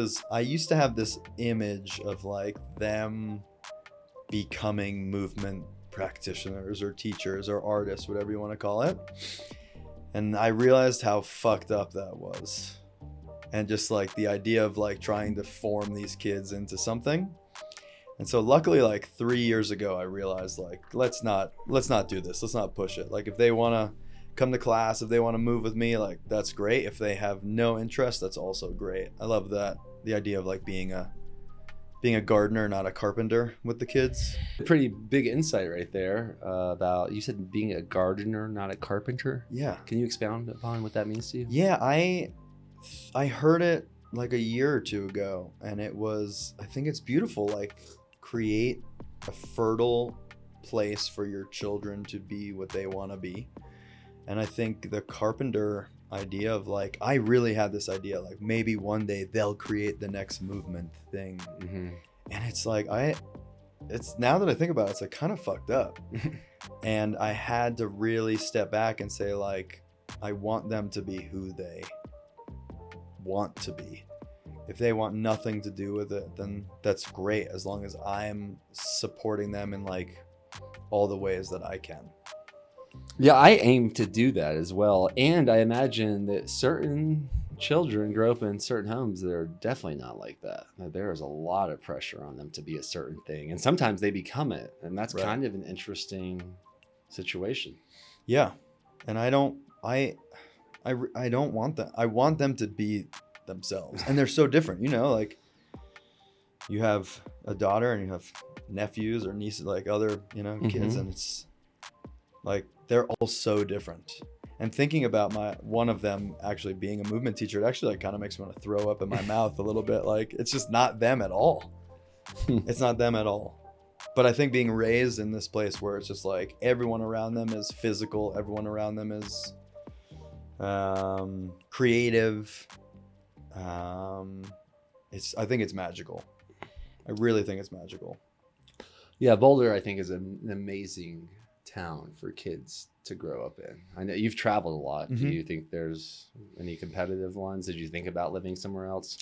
Because I used to have this image of like them becoming movement practitioners or teachers or artists, whatever you want to call it. And I realized how fucked up that was. And just like the idea of like trying to form these kids into something. And so luckily like 3 years ago, I realized like, let's not do this. Let's not push it. Like if they want to come to class, if they want to move with me, like that's great. If they have no interest, that's also great. I love that. The idea of like being a gardener, not a carpenter with the kids. Pretty big insight right there about, you said being a gardener, not a carpenter. Yeah. Can you expound upon what that means to you? Yeah, I heard it like a year or two ago, and I think it's beautiful. Like create a fertile place for your children to be what they want to be. And I think the carpenter idea of like, I really had this idea like maybe one day they'll create the next movement thing. Mm-hmm. And it's like, it's now that I think about it, it's like kind of fucked up. And I had to really step back and say like, I want them to be who they want to be. If they want nothing to do with it, then that's great, as long as I'm supporting them in like all the ways that I can. Yeah, I aim to do that as well. And I imagine that certain children grow up in certain homes that are definitely not like that. There is a lot of pressure on them to be a certain thing. And sometimes they become it. And that's Right. kind of an interesting situation. Yeah. And I don't want that. I want them to be themselves. And they're so different, like you have a daughter and you have nephews or nieces, like other, kids. And it's like, they're all so different. And thinking about one of them actually being a movement teacher, it actually like kind of makes me want to throw up in my mouth a little bit. Like it's just not them at all. It's not them at all. But I think being raised in this place where it's just like everyone around them is physical, everyone around them is creative. I think it's magical. I really think it's magical. Yeah, Boulder, I think, is an amazing town for kids to grow up in. I know you've traveled a lot. Mm-hmm. Do you think there's any competitive ones? Did you think about living somewhere else?